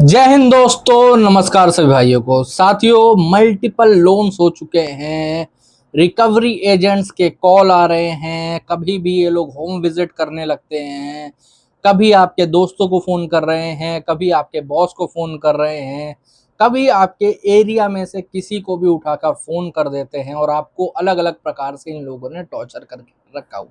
जय हिंद दोस्तों, नमस्कार सभी भाइयों को। साथियों, मल्टीपल लोन्स हो चुके हैं। रिकवरी एजेंट्स के कॉल आ रहे हैं। कभी भी ये लोग होम विजिट करने लगते हैं, कभी आपके दोस्तों को फोन कर रहे हैं, कभी आपके बॉस को फोन कर रहे हैं, कभी आपके एरिया में से किसी को भी उठाकर फोन कर देते हैं और आपको अलग अलग प्रकार से इन लोगों ने टॉर्चर कर रखा हुआ।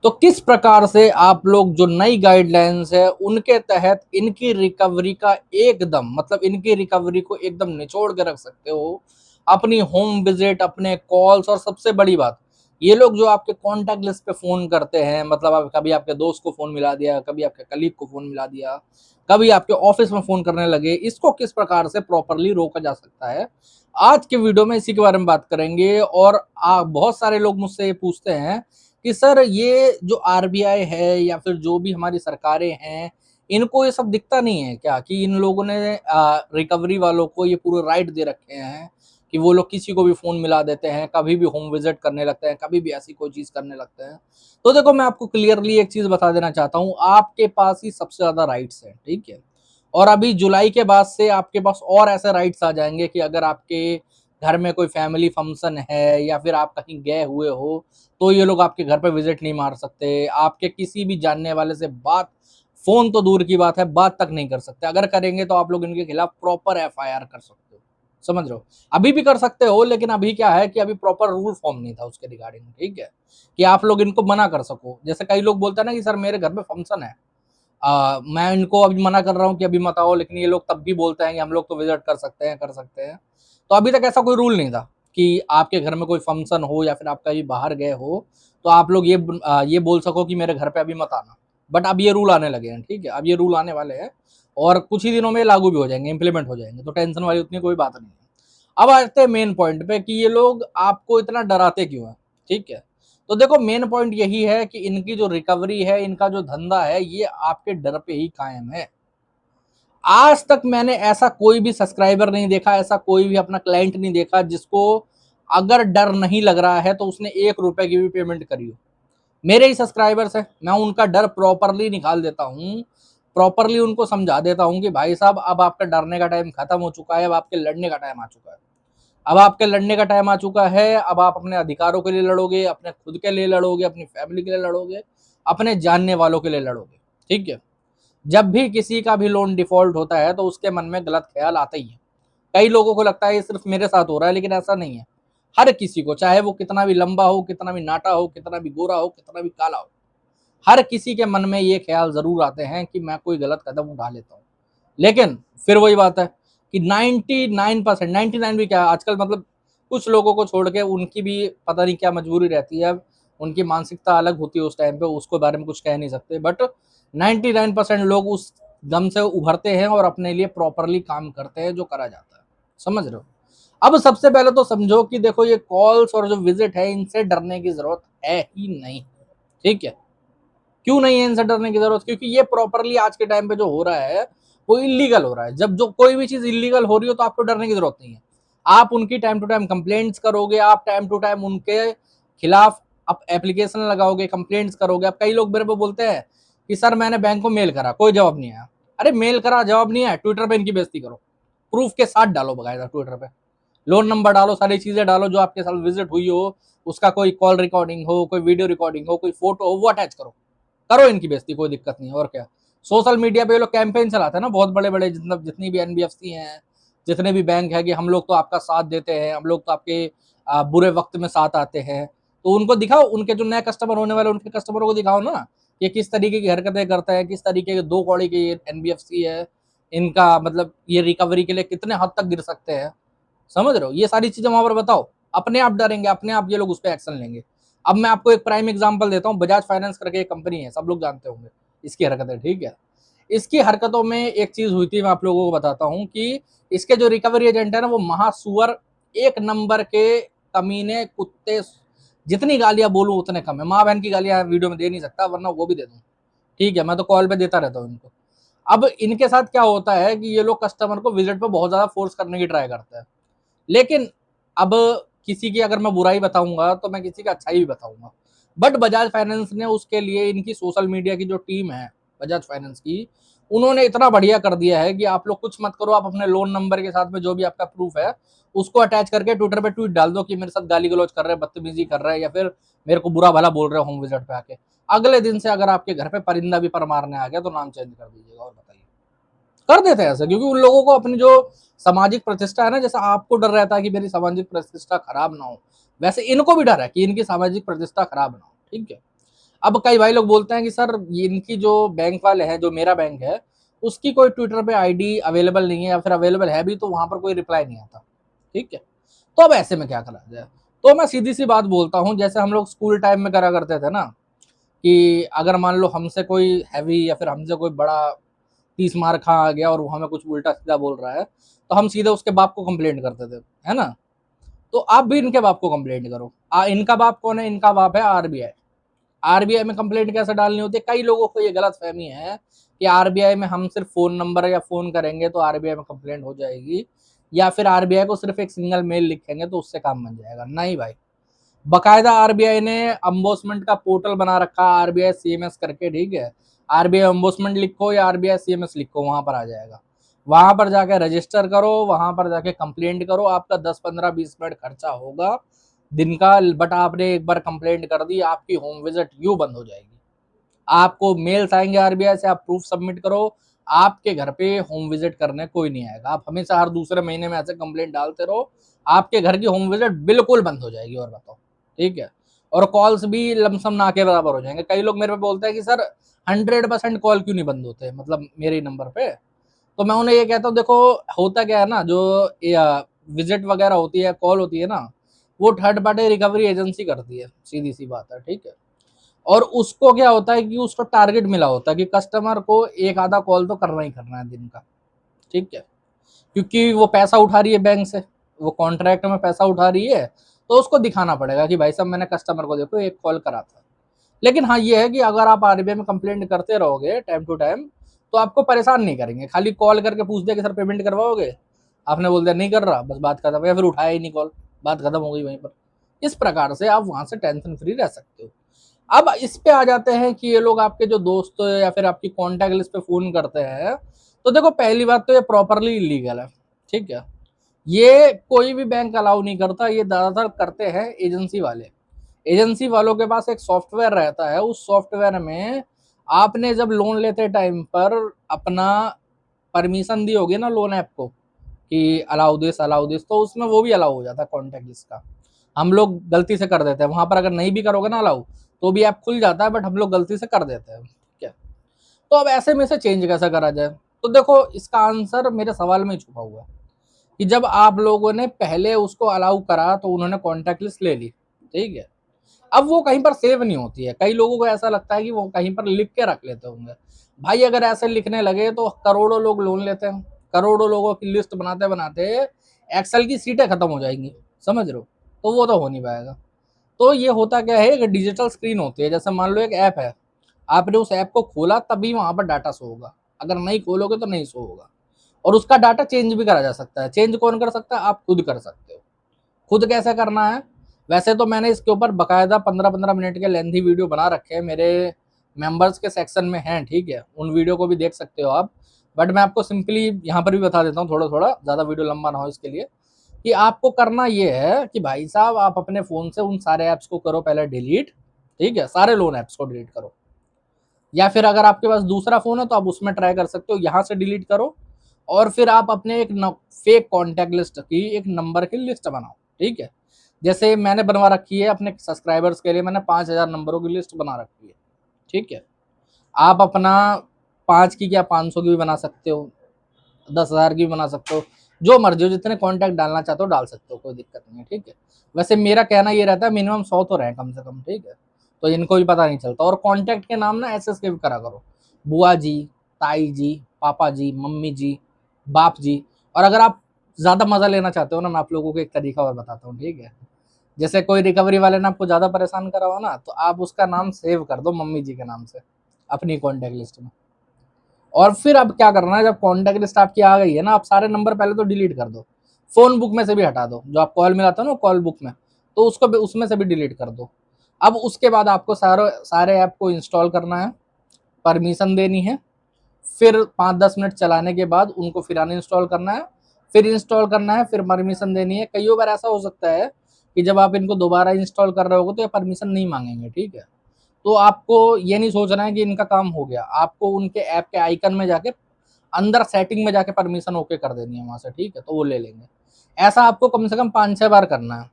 तो किस प्रकार से आप लोग जो नई गाइडलाइंस है उनके तहत इनकी रिकवरी का एकदम मतलब इनकी रिकवरी को एकदम निचोड़ के रख सकते हो। अपनी होम विजिट, अपने कॉल्स, और सबसे बड़ी बात, ये लोग जो आपके कॉन्टैक्ट लिस्ट पे फोन करते हैं, मतलब आप कभी आपके दोस्त को फोन मिला दिया, कभी आपके कलीग को फोन मिला दिया, कभी आपके ऑफिस में फोन करने लगे, इसको किस प्रकार से प्रॉपरली रोका जा सकता है, आज के वीडियो में इसी के बारे में बात करेंगे। और बहुत सारे लोग मुझसे ये पूछते हैं कि सर, ये जो आरबीआई है या फिर जो भी हमारी सरकारें हैं, इनको ये सब दिखता नहीं है क्या कि इन लोगों ने रिकवरी वालों को ये पूरे राइट दे रखे हैं कि वो लोग किसी को भी फोन मिला देते हैं, कभी भी होम विजिट करने लगते हैं, कभी भी ऐसी कोई चीज करने लगते हैं। तो देखो, मैं आपको क्लियरली एक चीज बता देना चाहता हूँ, आपके पास ही सबसे ज्यादा राइट्स है, ठीक है। और अभी जुलाई के बाद से आपके पास और ऐसे राइट्स आ जाएंगे कि अगर आपके घर में कोई फैमिली फंक्शन है या फिर आप कहीं गए हुए हो, तो ये लोग आपके घर पे विजिट नहीं मार सकते। आपके किसी भी जानने वाले से बात, फोन तो दूर की बात है, बात तक नहीं कर सकते। अगर करेंगे तो आप लोग इनके खिलाफ प्रॉपर एफआईआर कर सकते हो। समझ रहे हो? अभी भी कर सकते हो, लेकिन अभी क्या है कि अभी प्रॉपर रूल फॉर्म नहीं था उसके रिगार्डिंग, ठीक है, कि आप लोग इनको मना कर सको। जैसे कई लोग बोलते हैं ना कि सर, मेरे घर में फंक्शन है, मैं इनको अभी मना कर रहा हूँ कि अभी मत आओ, लेकिन ये लोग तब भी बोलते हैं कि हम लोग तो विजिट कर सकते हैं, कर सकते हैं। तो अभी तक ऐसा कोई रूल नहीं था कि आपके घर में कोई फंक्शन हो या फिर आप कहीं बाहर गए हो तो आप लोग ये बोल सको कि मेरे घर पे अभी मत आना। बट अब ये रूल आने लगे हैं, ठीक है, अब ये रूल आने वाले हैं और कुछ ही दिनों में लागू भी हो जाएंगे, इंप्लीमेंट हो जाएंगे, तो टेंशन वाली उतनी कोई बात नहीं है। अब आते हैं मेन पॉइंट पे कि ये लोग आपको इतना डराते क्यों हैं, ठीक है। तो देखो, मेन पॉइंट यही है कि इनकी जो रिकवरी है, इनका जो धंधा है, ये आपके डर पे ही कायम है। आज तक मैंने ऐसा कोई भी सब्सक्राइबर नहीं देखा, ऐसा कोई भी अपना क्लाइंट नहीं देखा जिसको अगर डर नहीं लग रहा है तो उसने 1 रुपए की भी पेमेंट करी हो। मेरे ही सब्सक्राइबर्स है, मैं उनका डर प्रॉपरली निकाल देता हूँ, प्रॉपरली उनको समझा देता हूँ कि भाई साहब, अब आपका डरने का टाइम खत्म हो चुका है, अब आपके लड़ने का टाइम आ चुका है। अब आपके लड़ने का टाइम आ चुका है। अब आप अपने अधिकारों के लिए लड़ोगे, अपने खुद के लिए लड़ोगे, अपनी फैमिली के लिए लड़ोगे, अपने जानने वालों के लिए लड़ोगे, ठीक है। जब भी किसी का भी लोन डिफॉल्ट होता है तो उसके मन में गलत ख्याल आता ही है। कई लोगों को लगता है ये सिर्फ मेरे साथ हो रहा है, लेकिन ऐसा नहीं है। हर किसी को, चाहे वो कितना भी लंबा हो, कितना भी नाटा हो, कितना भी गोरा हो, कितना भी काला हो, हर किसी के मन में ये ख्याल जरूर आते हैं कि मैं कोई गलत कदम उठा लेता हूँ। लेकिन फिर वही बात है कि 99%, 99 भी क्या आजकल, मतलब कुछ लोगों को छोड़ के उनकी भी पता नहीं क्या मजबूरी रहती है। उनकी मानसिकता अलग होती है उस टाइम पे, उसको बारे में कुछ कह नहीं सकते। बट 99% लोग उस गम से उभरते हैं और अपने लिए प्रॉपरली काम करते हैं जो करा जाता है। समझ रहे हो? अब सबसे पहले तो समझो कि देखो, ये कॉल्स और जो विजिट है, इनसे डरने की जरूरत है ही नहीं, ठीक है। क्यों नहीं है इनसे डरने की जरूरत? क्योंकि ये प्रॉपरली आज के टाइम पे जो हो रहा है वो इलीगल हो रहा है। जब जो कोई भी चीज इलीगल हो रही हो तो आपको डरने की जरूरत नहीं है। आप उनकी टाइम टू टाइम कंप्लेंट्स करोगे, आप टाइम टू टाइम उनके खिलाफ आप एप्लीकेशन लगाओगे, कंप्लेंट्स करोगे। अब कई लोग मेरे को बोलते हैं कि सर, मैंने बैंक को मेल करा, कोई जवाब नहीं आया। अरे, मेल करा, जवाब नहीं आया, ट्विटर पे इनकी बेइज्जती करो, प्रूफ के साथ डालो बकायदा ट्विटर पे, लोन नंबर डालो, सारी चीजें डालो, जो आपके साथ विजिट हुई हो उसका कोई कॉल रिकॉर्डिंग हो, कोई वीडियो रिकॉर्डिंग हो, कोई फोटो हो, वो अटैच करो, करो इनकी बेइज्जती, कोई दिक्कत नहीं है। और क्या, सोशल मीडिया पे ये लोग कैंपेन चलाते हैं ना, बहुत बड़े बड़े, जितनी भी एनबीएफसी हैं, जितने भी बैंक है, कि हम लोग तो आपका साथ देते हैं, हम लोग तो आपके बुरे वक्त में साथ आते हैं। तो उनको दिखाओ, उनके जो नए कस्टमर होने वाले उनके कस्टमरों को दिखाओ ना, ये किस तरीके की हरकतें करते हैं, किस तरीके के दो कौड़ी के एनबीएफसी है, इनका मतलब ये रिकवरी के लिए कितने हद तक गिर सकते हैं। समझ रहे हो? ये सारी चीजें वहां पर बताओ, अपने आप डरेंगे, अपने आप ये लोग उस पर एक्शन लेंगे। अब मैं आपको एक प्राइम एग्जांपल देता हूँ, बजाज फाइनेंस करके एक कंपनी है, सब लोग जानते होंगे इसकी हरकतें, ठीक है। इसकी हरकतों में एक चीज हुई थी, मैं आप लोगों को बताता हूँ कि इसके जो रिकवरी एजेंट है ना, वो महासुअर, एक नंबर के कमीने कुत्ते। जितनी गालियां बोलूं उतने कम है। माँ बहन की गालियां वीडियो में दे नहीं सकता, वरना वो भी दे दूं, ठीक है, मैं तो कॉल पे देता रहता हूँ इनको। अब इनके साथ क्या होता है कि ये लोग कस्टमर को विजिट पे बहुत ज्यादा फोर्स करने की ट्राई करते हैं। लेकिन अब किसी की अगर मैं बुराई बताऊंगा तो मैं किसी का अच्छाई भी बताऊंगा। बट बजाज फाइनेंस ने उसके लिए, इनकी सोशल मीडिया की जो टीम है बजाज फाइनेंस की, उन्होंने इतना बढ़िया कर दिया है कि आप लोग कुछ मत करो, आप अपने लोन नंबर के साथ में जो भी आपका प्रूफ है उसको अटैच करके ट्विटर पे ट्वीट डाल दो कि मेरे साथ गाली गलौज कर रहे हैं, बदतमीजी कर रहे हैं, या फिर मेरे को बुरा भला बोल रहे हैं होम विजिट पे आके। अगले दिन से अगर आपके घर पे परिंदा भी पर मारने आ गया तो नाम चेंज कर दीजिएगा। और बताइए, कर देते हैं ऐसा, क्योंकि उन लोगों को अपनी जो सामाजिक प्रतिष्ठा है ना, जैसा आपको डर रहता है कि मेरी सामाजिक प्रतिष्ठा खराब ना हो, वैसे इनको भी डर है कि इनकी सामाजिक प्रतिष्ठा खराब ना हो। ठीक है। अब कई भाई लोग बोलते हैं कि सर ये इनकी जो बैंक वाले हैं, जो मेरा बैंक है, उसकी कोई ट्विटर पे आईडी अवेलेबल नहीं है, या फिर अवेलेबल है भी तो वहां पर कोई रिप्लाई नहीं आता। ठीक है। तो अब ऐसे में क्या करा जाए? तो मैं सीधी सी बात बोलता हूँ, जैसे हम लोग स्कूल टाइम में करा करते थे ना, कि अगर मान लो हमसे कोई हैवी या फिर हमसे कोई बड़ा 30 मार खा आ गया और वो हमें कुछ उल्टा सीधा बोल रहा है, तो हम सीधे उसके बाप को कंप्लेंट करते थे, है ना? तो आप भी इनके बाप को कंप्लेंट करो। इनका बाप कौन है? इनका बाप है आरबीआई। आरबीआई में कंप्लेंट कैसे डालनी होती है? कई लोगों को ये गलत फहमी है कि आरबीआई में हम सिर्फ फोन नंबर या फोन करेंगे तो आरबीआई में कंप्लेंट हो जाएगी, या फिर आरबीआई को सिर्फ एक सिंगल मेल लिखेंगे तो उससे काम बन जाएगा। नहीं भाई, बकायदा आरबीआई ने अम्बोसमेंट का पोर्टल बना रखा, आरबीआई सीएमएस करके। ठीक है। आरबीआई अम्बोसमेंट लिखो या आरबीआई सीएमएस लिखो, वहां पर आ जाएगा। वहां पर जाके रजिस्टर करो, वहां पर जाके कंप्लेंट करो। आपका 10 15 20 मिनट खर्चा होगा दिन का, बट आपने एक बार कंप्लेंट कर दी, आपकी होम विजिट यूं बंद हो जाएगी। आपको मेल्स आएंगे आरबीआई से, आप प्रूफ सबमिट करो, आपके घर पे होम विजिट करने कोई नहीं आएगा। आप हमेशा हर दूसरे महीने में ऐसे कंप्लेंट डालते रहो, आपके घर की होम विजिट बिल्कुल बंद हो जाएगी। और बताओ। ठीक है। और कॉल्स भी लमसम ना के बराबर हो जाएंगे। कई लोग मेरे पे बोलते हैं कि सर 100% कॉल क्यों नहीं बंद होते, मतलब मेरे नंबर पे। तो मैं उन्हें ये कहता हूँ, देखो होता क्या है ना, जो विजिट वगैरह होती है, कॉल होती है ना, वो थर्ड पार्टी रिकवरी एजेंसी करती है, सीधी सी बात है। ठीक है। और उसको क्या होता है कि उसको टारगेट मिला होता है कि कस्टमर को एक आधा कॉल तो करना ही करना है दिन का। ठीक है। क्योंकि वो पैसा उठा रही है बैंक से, वो कॉन्ट्रैक्ट में पैसा उठा रही है, तो उसको दिखाना पड़ेगा कि भाई साहब मैंने कस्टमर को देखो एक कॉल करा था। लेकिन हाँ ये है कि अगर आप आरबीआई में कंप्लेंट करते रहोगे टाइम टू टाइम, तो आपको परेशान नहीं करेंगे। खाली कॉल करके पूछ दिया कि सर पेमेंट करवाओगे, आपने बोल दिया नहीं कर रहा, बस बात खत्म, या फिर उठाया ही नहीं कॉल, बात खत्म हो गई वहीं पर। इस प्रकार से आप वहां से टेंशन फ्री रह सकते हो। अब इस पे आ जाते हैं कि ये लोग आपके जो दोस्त या फिर आपकी कॉन्टैक्ट लिस्ट पे फोन करते हैं, तो देखो पहली बात तो ये प्रॉपरली इलीगल है। ठीक है। ये कोई भी बैंक अलाउ नहीं करता, ये ज्यादातर करते हैं एजेंसी वाले। एजेंसी वालों के पास एक सॉफ्टवेयर रहता है, उस सॉफ्टवेयर में आपने जब लोन लेते टाइम पर अपना परमिशन दी होगी ना लोन ऐप को कि अलाउ दिस, तो उसमें वो भी अलाउ हो जाता है कॉन्टैक्ट लिस्ट का। हम लोग गलती से कर देते हैं वहां पर, अगर नहीं भी करोगे ना अलाउ तो भी ऐप खुल जाता है, बट हम लोग गलती से कर देते हैं। ठीक है। तो अब ऐसे में से चेंज कैसे करा जाए? तो देखो इसका आंसर मेरे सवाल में ही छुपा हुआ है कि जब आप लोगों ने पहले उसको अलाउ करा तो उन्होंने कॉन्टैक्ट लिस्ट ले ली। ठीक है। अब वो कहीं पर सेव नहीं होती है, कई लोगों को ऐसा लगता है कि वो कहीं पर लिख के रख लेते होंगे। भाई अगर ऐसे लिखने लगे तो करोड़ों लोग लोन लेते हैं, करोड़ों लोगों की लिस्ट बनाते बनाते एक्सेल की सीटें खत्म हो जाएंगी। समझ रहे हो? तो वो तो हो नहीं पाएगा। तो ये होता क्या है, एक डिजिटल स्क्रीन होती है, जैसे मान लो एक ऐप है, आपने उस ऐप को खोला तभी वहां पर डाटा शो होगा, अगर नहीं खोलोगे तो नहीं शो होगा। और उसका डाटा चेंज भी करा जा सकता है। चेंज कौन कर सकता है? आप खुद कर सकते हो। खुद कैसे करना है? वैसे तो मैंने इसके ऊपर बकायदा 15 15 मिनट के लेंथी वीडियो बना रखे हैं, मेरे मेंबर्स के सेक्शन में हैं। ठीक है। उन वीडियो को भी देख सकते हो आप। बट मैं आपको सिंपली यहाँ पर भी बता देता हूँ, थोड़ा थोड़ा, ज़्यादा वीडियो लंबा ना हो इसके लिए, कि आपको करना ये है कि भाई साहब आप अपने फ़ोन से उन सारे ऐप्स को करो पहले डिलीट। ठीक है। सारे लोन ऐप्स को डिलीट करो, या फिर अगर आपके पास दूसरा फ़ोन है तो आप उसमें ट्राई कर सकते हो, यहाँ से डिलीट करो। और फिर आप अपने एक फेक कॉन्टैक्ट लिस्ट की एक नंबर की लिस्ट बनाओ। ठीक है। जैसे मैंने बनवा रखी है अपने सब्सक्राइबर्स के लिए, मैंने 5,000 नंबरों की लिस्ट बना रखी है। ठीक है। आप अपना 5 की क्या 500 की भी बना सकते हो, 10,000 की भी बना सकते हो, जो मर्जी हो, जितने कॉन्टैक्ट डालना चाहते हो डाल सकते हो, कोई दिक्कत नहीं है। ठीक है। वैसे मेरा कहना ये रहता है मिनिमम 100 तो रहे कम से कम। ठीक है। तो इनको भी पता नहीं चलता। और कॉन्टैक्ट के नाम ना ऐसे सेव करा करो, बुआ जी, ताई जी, पापा जी, मम्मी जी, बाप जी। और अगर आप ज़्यादा मज़ा लेना चाहते हो ना, मैं आप लोगों को एक तरीका और बताता हूँ। ठीक है। जैसे कोई रिकवरी वाले ने आपको ज़्यादा परेशान करा हो ना, तो आप उसका नाम सेव कर दो मम्मी जी के नाम से अपनी कॉन्टैक्ट लिस्ट में। और फिर अब क्या करना है, जब कॉन्टैक्ट लिस्ट आपकी आ गई है ना, आप सारे नंबर पहले तो डिलीट कर दो, फोन बुक में से भी हटा दो, जो आप कॉल मिलाता हो ना कॉल बुक में, तो उसको भी उसमें से भी डिलीट कर दो। अब उसके बाद आपको सारे सारे ऐप को इंस्टॉल करना है, परमिशन देनी है, फिर 5-10 मिनट चलाने के बाद उनको फिर अनइंस्टॉल करना है, फिर इंस्टॉल करना है, फिर परमिशन देनी है। कई बार ऐसा हो सकता है कि जब आप इनको दोबारा इंस्टॉल कर रहे होगे तो ये परमिशन नहीं मांगेंगे, ठीक है। तो आपको ये नहीं सोचना है कि इनका काम हो गया, आपको उनके ऐप के आइकन में जाके अंदर सेटिंग में जाके परमिशन ओके कर देनी है वहां से, ठीक है, तो वो ले लेंगे। ऐसा आपको कम से कम 5-6 बार करना है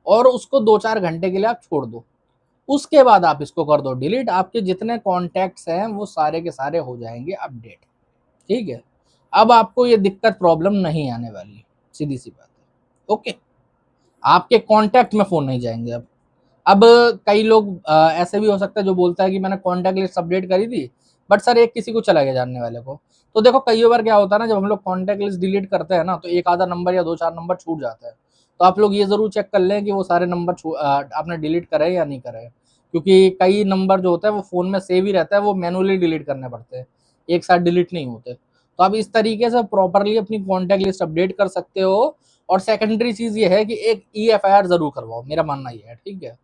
और उसको 2-4 घंटे के लिए आप छोड़ दो। उसके बाद आप इसको कर दो डिलीट, आपके जितने कॉन्टैक्ट्स हैं वो सारे के सारे हो जाएंगे अपडेट, ठीक है। अब आपको ये दिक्कत प्रॉब्लम नहीं आने वाली, सीधी सी बात है, ओके। आपके कॉन्टैक्ट में फोन नहीं जाएंगे अब कई लोग ऐसे भी हो सकता है जो बोलता है कि मैंने कॉन्टैक्ट लिस्ट अपडेट करी थी, बट सर एक किसी को चला गया जानने वाले को। तो देखो कई बार क्या होता है ना, जब हम लोग कॉन्टैक्ट लिस्ट डिलीट करते हैं ना, तो एक आधा नंबर या 2-4 नंबर छूट जाता है। तो आप लोग ये जरूर चेक कर लें कि वो सारे नंबर आपने डिलीट करे या नहीं करे, क्योंकि कई नंबर जो होता है वो फोन में सेव ही रहता है, वो मैनुअली डिलीट करने पड़ते हैं, एक साथ डिलीट नहीं होते। तो आप इस तरीके से प्रॉपरली अपनी कॉन्टैक्ट लिस्ट अपडेट कर सकते हो। और सेकेंडरी चीज ये है कि एक EFIR जरूर करवाओ, मेरा मानना ये है, ठीक है।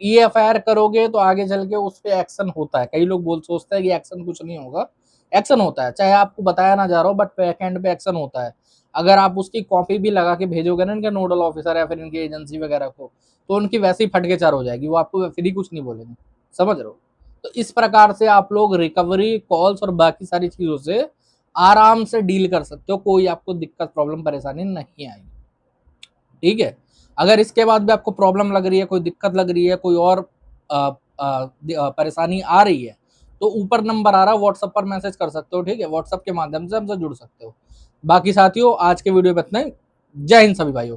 EFIR करोगे तो आगे चल के उस पे एक्शन होता है। कई लोग बोल सोचते हैं कि एक्शन कुछ नहीं होगा, एक्शन होता है, चाहे आपको बताया ना जा रहा हो, बट बैक एंड पे एक्शन होता है। अगर आप उसकी कॉपी भी लगा के भेजोगे ना इनके नोडल ऑफिसर या फिर इनकी एजेंसी वगैरह को, तो उनकी वैसे ही फट के चार हो जाएगी, वो आपको फिर ही कुछ नहीं बोलेंगे, समझ रहे हो। तो इस प्रकार से आप लोग रिकवरी कॉल्स और बाकी सारी चीजों से आराम से डील कर सकते हो, कोई आपको दिक्कत प्रॉब्लम परेशानी नहीं आएगी, ठीक है। अगर इसके बाद भी आपको प्रॉब्लम लग रही है, कोई दिक्कत लग रही है, कोई और परेशानी आ रही है, तो ऊपर नंबर आ रहा है, व्हाट्सएप पर मैसेज कर सकते हो, ठीक है। व्हाट्सएप के माध्यम से हमसे जुड़ सकते हो। बाकी साथियों आज के वीडियो में इतना ही। जय हिंद सभी भाइयों।